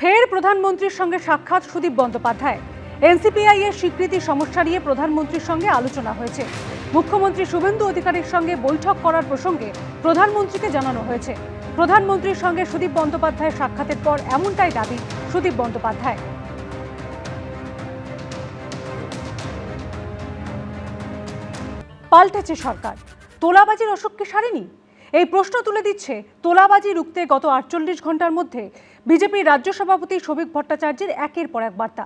ফের প্রধানমন্ত্রীর সঙ্গে সাক্ষাৎ সুদীপ বন্দ্যোপাধ্যায়। এনসিপিআই এর স্বীকৃতি সমস্যা নিয়ে প্রধানমন্ত্রীর সঙ্গে আলোচনা হয়েছে। মুখ্যমন্ত্রী শুভেন্দু অধিকারীর সঙ্গে বৈঠক করার প্রসঙ্গে প্রধানমন্ত্রীকে জানানো হয়েছে। প্রধানমন্ত্রীর সঙ্গে সুদীপ বন্দ্যোপাধ্যায়ের সাক্ষাতের পর এমনটাই দাবি সুদীপ বন্দ্যোপাধ্যায়। পাল্টেছে সরকার, তোলাবাজির অসুখ কি সারেনি? এই প্রশ্ন তুলে দিচ্ছে তোলাবাজি রুখতে গত 48 ঘন্টার মধ্যে বিজেপির রাজ্য সভাপতি শোভিক ভট্টাচার্যের একের পর এক বার্তা।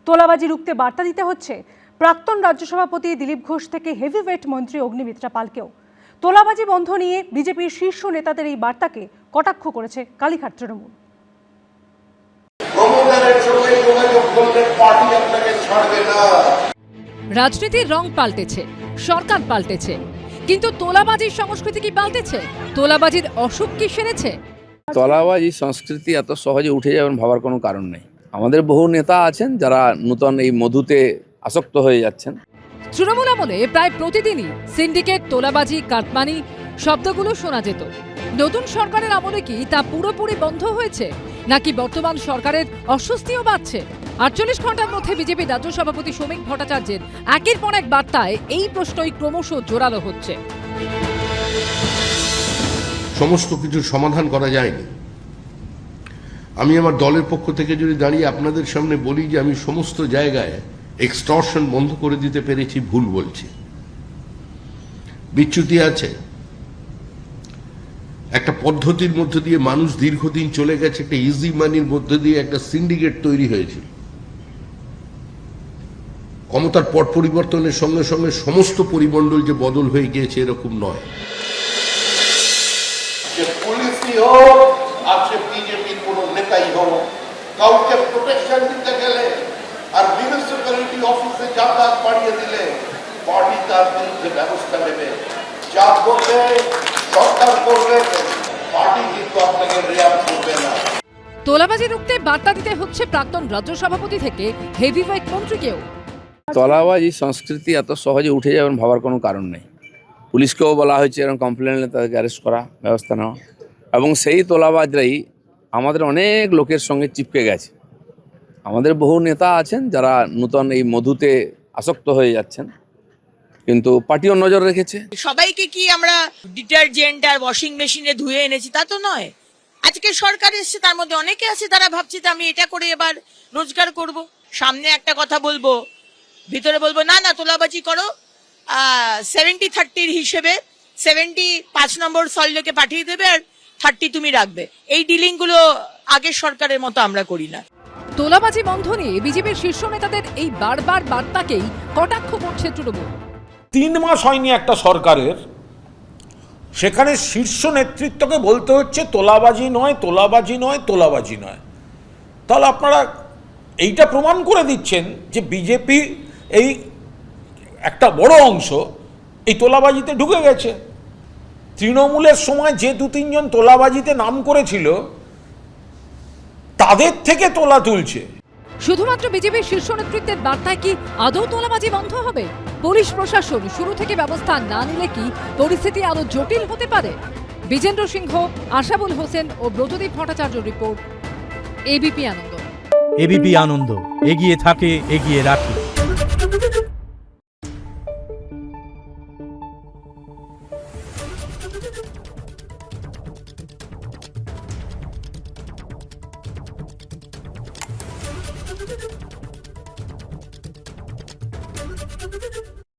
তোলাবাজি রুখতে বার্তা দিতে হচ্ছে প্রাক্তন রাজ্য সভাপতি দিলীপ ঘোষ থেকে হেভিওয়েট মন্ত্রী অগ্নিমিত্রা পালকেও। তোলাবাজি বন্ধ নিয়ে বিজেপির শীর্ষ নেতাদের এই বার্তাকে কটাক্ষ করেছে কালীঘাট তৃণমূল। রাজনীতির রং পাল্টেছে, সরকার পাল্টেছে, কিন্তু তোলাবাজির সংস্কৃতি কি পাল্টেছে? তোলাবাজির অসুখ কি সেরেছে? তোলাবাজি সংস্কৃতি এত সহজে উঠে যাবেন ভাবার কোনো কারণ নেই। আমাদের বহু নেতা আছেন যারা নূতন এই মধুতে আসক্ত হয়ে যাচ্ছেন। তৃণমূল আমলে প্রায় প্রতিদিনই সিন্ডিকেট, তোলাবাজি, কাটমানি শব্দগুলো শোনা যেত। নতুন সরকারের আমলে কি তা পুরোপুরি বন্ধ হয়েছে, নাকি বর্তমান সরকারের অস্বস্তিও বাড়ছে? 48 ঘন্টার মধ্যে বিজেপির রাজ্য সভাপতি শোভিক ভট্টাচার্যের একের পর এক বার্তায় এই প্রশ্নই ক্রমশ জোরালো হচ্ছে। সমস্ত কিছুর সমাধান করা যায়নি। আমি আমার দলের পক্ষ থেকে যদি দাঁড়িয়ে আপনাদের সামনে বলি যে আমি সমস্ত জায়গায় এক্সটর্শন বন্ধ করে দিতে পেরেছি, ভুল বলছি। বিচ্যুতি আছে। একটা পদ্ধতির মধ্য দিয়ে মানুষ দীর্ঘদিন চলে গেছে, একটা ইজি মানির মধ্য দিয়ে একটা সিন্ডিকেট তৈরি হয়েছিল। ক্ষমতার পট পরিবর্তনের সঙ্গে সঙ্গে সমস্ত পরিমণ্ডল যে বদল হয়ে গিয়েছে এরকম নয়। যে পুলিশই হোক আর সে বিজেপির কোন নেতাই হোক, কাউকে প্রোটেকশন দিতে গেলে আর মিউনিসিপ্যালিটি অফিসে যাতায়াত বাড়িয়ে দিলে পার্টি তার বিরুদ্ধে ব্যবস্থা নেবে। যা করবে সরকার করবে, পার্টি কিন্তু আপনাকে রিয়াক্ট করবে না। তোলাবাজি রুখতে বার্তা দিতে হচ্ছে প্রাক্তন রাজ্য সভাপতি থেকে হেভিওয়েট মন্ত্রীকেও। তোলাবাজি সংস্কৃতি এত সহজে উঠে যাবেন ভাবার কোনো কারণ নেই। পুলিশকেও বলা হয়েছে এরকম কমপ্লেন এলে তাদেরকে অ্যারেস্ট করা, ব্যবস্থা নেওয়া, এবং সেই তোলাবাজরাই আমাদের অনেক লোকের সঙ্গে চিপকে গেছে। আমাদের বহু নেতা আছেন যারা নূতন এই মধুতে আসক্ত হয়ে যাচ্ছেন, কিন্তু পার্টিও নজর রেখেছে। সবাইকে কি আমরা ডিটারজেন্ট আর ওয়াশিং মেশিনে ধুয়ে এনেছি তা তো নয়। আজকে সরকার এসছে, তার মধ্যে অনেকে আছে তারা ভাবছে যে আমি এটা করে এবার রোজগার করব। সামনে একটা কথা বলবো, ভিতরে বলবো না না তোলাবাজি করো। 70-30 হিসেবে 70 5 নম্বর সল্টকে পাঠিয়ে দেবে আর 30 তুমি রাখবে। এই ডিলিং গুলো আগের সরকারের মতো আমরা করি না। তোলাবাজি বন্ধ নিয়ে বিজেপির শীর্ষ নেতাদের এই বারবার বার্তাকেই কটাক্ষ করছে তৃণমূল। 3 মাস হয়নি একটা সরকারের, সেখানে শীর্ষ নেতৃত্বকে বলতে হচ্ছে তোলাবাজি নয়, তোলাবাজি নয়, তোলাবাজি নয়। তাহলে আপনারা এইটা প্রমাণ করে দিচ্ছেন যে বিজেপি এই একটা বড় অংশ এই তোলাবাজিতে ঢুকে গেছে। তৃণমূলের সময় যে 2-3 জন তোলাবাজিতে নাম করেছিল তাদের থেকে তোলা তুলছে। শুধুমাত্র বিজেপির শীর্ষ নেতৃত্বের বার্তায় কি আদৌ তোলাবাজি বন্ধ হবে? পুলিশ প্রশাসন শুরু থেকে ব্যবস্থা না নিলে কি পরিস্থিতি আরো জটিল হতে পারে? বিজেন্দ্র সিংহ, আশাবুল হোসেন ও ব্রতদীপ ভট্টাচার্য রিপোর্ট, এবিপি আনন্দ। এবিপি আনন্দ, এগিয়ে থাকে, এগিয়ে রাখে। Thank you.